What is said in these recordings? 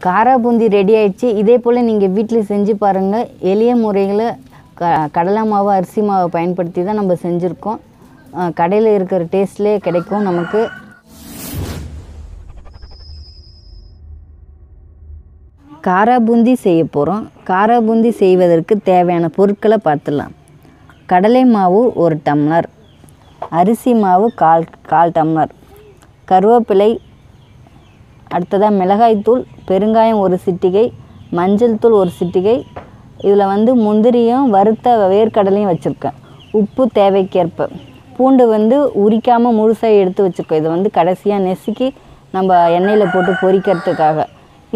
காரா பூந்தி ரெடி ஆயிடுச்சு. இதே போல் நீங்கள் வீட்டில் செஞ்சு பாருங்கள். எளிய முறைகளை கடலை மாவு அரிசி மாவை பயன்படுத்தி தான் நம்ம செஞ்சுருக்கோம். கடையில் இருக்கிற டேஸ்ட்லேயே கிடைக்கும் நமக்கு. காரா பூந்தி செய்ய போகிறோம். காரா பூந்தி செய்வதற்கு தேவையான பொருட்களை பார்த்துடலாம். கடலை மாவு 1 டம்ளர், அரிசி மாவு கால் டம்ளர், கருவேப்பிலை, அடுத்ததாக மிளகாய்த்தூள், பெருங்காயம் 1 சிட்டிகை, மஞ்சள் தூள் 1 சிட்டிகை. இதில் முந்திரியும் வறுத்த வேர்க்கடலையும் வச்சுருக்கேன். உப்பு தேவைக்கேற்ப. பூண்டு உரிக்காமல் முழுசாக எடுத்து வச்சுருக்கோம். இதை கடைசியாக நெசுக்கி நம்ம எண்ணெயில் போட்டு பொரிக்கிறதுக்காக.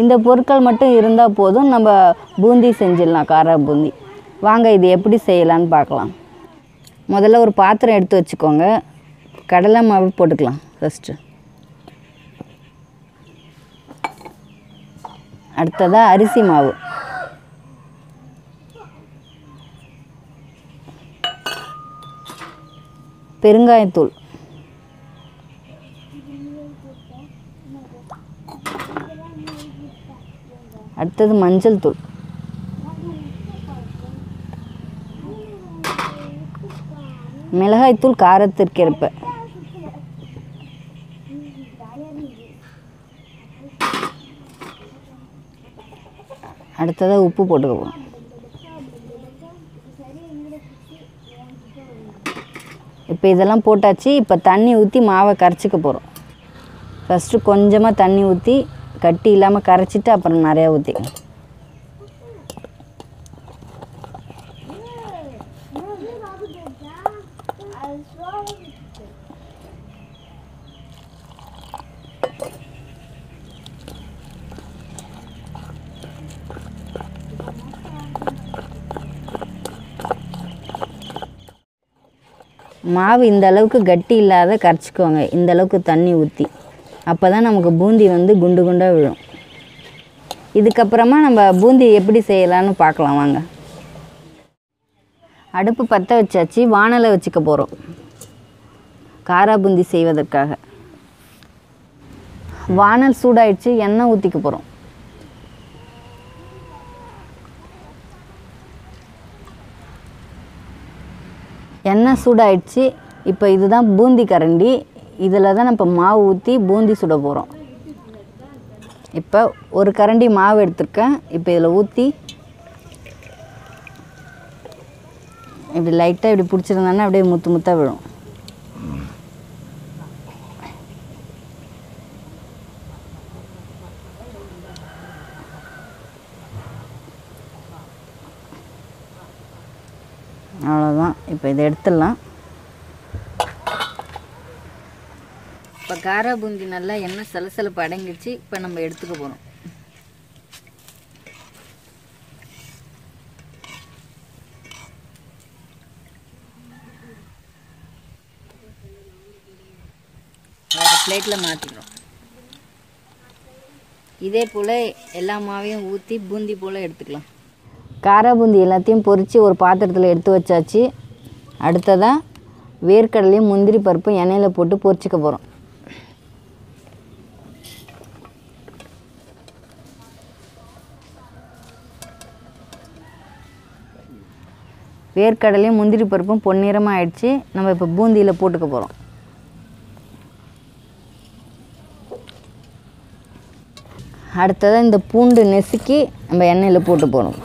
இந்த பொருட்கள் மட்டும் இருந்தால் போதும், நம்ம பூந்தி செஞ்சிடலாம். காரா பூந்தி. வாங்க இது எப்படி செய்யலான்னு பார்க்கலாம். முதல்ல ஒரு பாத்திரம் எடுத்து வச்சுக்கோங்க. கடலை மாவு போட்டுக்கலாம் ஃபஸ்ட்டு. அடுத்ததாக அரிசி மாவு, பெருங்காயத்தூள், அடுத்தது மஞ்சள் தூள், மிளகாய்த்தூள் காரத்திற்கேற்ப, அடுத்ததாக உப்பு போட்டுக்குவோம். இப்போ இதெல்லாம் போட்டாச்சு. இப்போ தண்ணி ஊற்றி மாவை கரைச்சிக்க போகிறோம். ஃபஸ்ட்டு கொஞ்சமாக தண்ணி ஊற்றி கட்டி இல்லாமல் கரைச்சிட்டு அப்புறம் நிறையா ஊற்றிக்கலாம். மாவு இந்த அளவுக்கு கட்டி இல்லாத கரைச்சிக்கோங்க. இந்த அளவுக்கு தண்ணி ஊற்றி. அப்போ தான் நமக்கு பூந்தி குண்டு குண்டாக விழும். இதுக்கப்புறமா நம்ம பூந்தி எப்படி செய்யலான்னு பார்க்கலாம் வாங்க. அடுப்பு பற்ற வச்சாச்சு. வாணலை வச்சுக்க போகிறோம் காரா பூந்தி செய்வதற்காக. வாணல் சூடாயிடுச்சு. எண்ணெய் ஊற்றிக்க போகிறோம். எண்ணெய் சூடாயிடுச்சு. இப்போ இதுதான் பூந்தி கரண்டி. இதில் தான் நம்ம மாவு ஊற்றி பூந்தி சுட போகிறோம். இப்போ 1 கரண்டி மாவு எடுத்துருக்கேன். இப்போ இதில் ஊற்றி இப்படி லைட்டாக இப்படி பிடிச்சிருந்தானே அப்படியே முத்து முத்தாக விழும். அவ்வளோதான். இப்போ இதை எடுத்துடலாம். இப்போ காரா பூந்தி நல்லா எண்ணெய் சலசலப்பு அடங்கிடுச்சு. இப்போ நம்ம எடுத்துக்க போகிறோம். பிளேட்டில் மாற்றிக்கிறோம். இதே போல் எல்லா மாவையும் ஊற்றி பூந்தி போல் எடுத்துக்கலாம். காரா பூந்தி எல்லாத்தையும் பொரித்து ஒரு பாத்திரத்தில் எடுத்து வச்சாச்சு. அடுத்ததாக வேர்க்கடலையும் முந்திரி பருப்பும் எண்ணெயில் போட்டு பொரிச்சிக்க போகிறோம். வேர்க்கடலையும் முந்திரி பருப்பும் பொன்னிறமாக ஆயிடுச்சு. நம்ம இப்போ பூந்தியில் போட்டுக்க போகிறோம். அடுத்ததாக இந்த பூண்டு நெசுக்கி நம்ம எண்ணெயில் போட்டு போகணும்.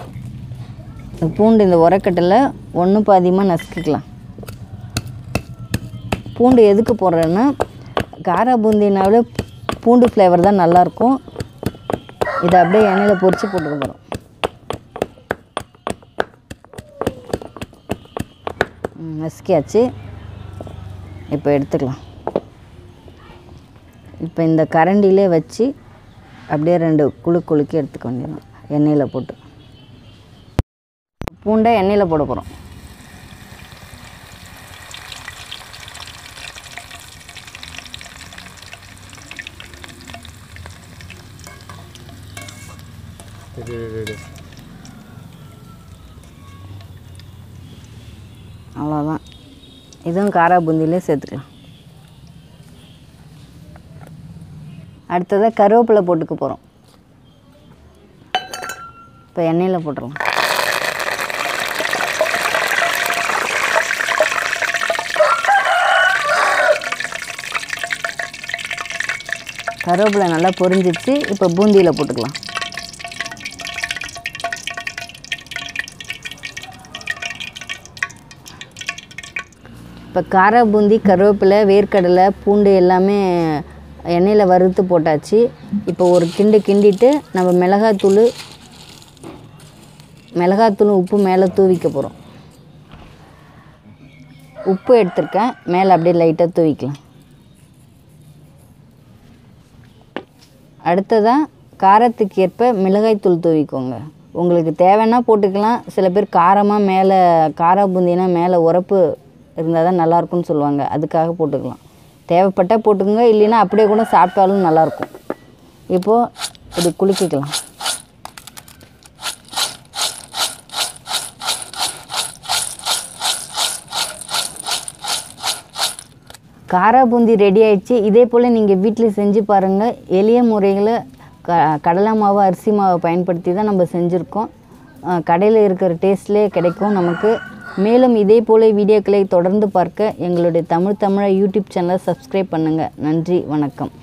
இந்த பூண்டு இந்த உரக்கட்டில் 1 பாதியமாக நசுக்கிக்கலாம். பூண்டு எதுக்கு போடுறேன்னா, காரா பூந்தினாவே பூண்டு ஃப்ளேவர் தான் நல்லாயிருக்கும். இதை அப்படியே எண்ணெயில் பொரித்து போட்டுக்க போகிறோம். நசுக்கியாச்சு. இப்போ எடுத்துக்கலாம். இப்போ இந்த கரண்டிலே வச்சு அப்படியே 2 குலுக்கி எடுத்துக்க வேண்டியதான். எண்ணெயில் போட்டு பூண்டை எண்ணெயில் போட போகிறோம். அவ்வளோதான். இதுவும் காரா பூந்திலே சேர்த்துக்கலாம். அடுத்ததாக கருவேப்பிலை போட்டுக்க போகிறோம். இப்போ எண்ணெயில் போட்டுடலாம். கருவேப்பிலை நல்லா பொரிஞ்சிச்சு. இப்போ பூந்தியில் போட்டுக்கலாம். இப்போ காரா பூந்தி, கருவேப்பிலை, வேர்க்கடலை, பூண்டு எல்லாமே எண்ணெயில் வறுத்து போட்டாச்சு. இப்போ ஒரு கிண்டிட்டு நம்ம மிளகாத்தூள் உப்பு மேலே தூவிக்க போகிறோம். உப்பு எடுத்துருக்கேன், மேலே அப்படியே லைட்டாக தூவிக்கலாம். அடுத்ததாக காரத்துக்கு ஏற்ப மிளகாய்த்தூள் தூவிக்கோங்க. உங்களுக்கு தேவைன்னா போட்டுக்கலாம். சில பேர் காரமாக மேலே காரா பூந்தினா மேலே உரப்பு இருந்தால் தான் நல்லாயிருக்கும்னு சொல்லுவாங்க. அதுக்காக போட்டுக்கலாம். தேவைப்பட்டால் போட்டுக்கோங்க, இல்லைன்னா அப்படியே கூட சாப்பிட்டாலும் நல்லாயிருக்கும். இப்போது இது குலுக்கிக்கலாம். காரா பூந்தி ரெடி ஆயிடுச்சு. இதே போல் நீங்கள் வீட்டில் செஞ்சு பாருங்கள். எளிய முறைகளை கடலை மாவு, அரிசி மாவை பயன்படுத்தி தான் நம்ம செஞ்சுருக்கோம். கடையில் இருக்கிற டேஸ்ட்லேயே கிடைக்கும் நமக்கு. மேலும் இதே போல் வீடியோக்களை தொடர்ந்து பார்க்க எங்களுடைய தமிழா யூடியூப் சேனலை சப்ஸ்கிரைப் பண்ணுங்கள். நன்றி, வணக்கம்.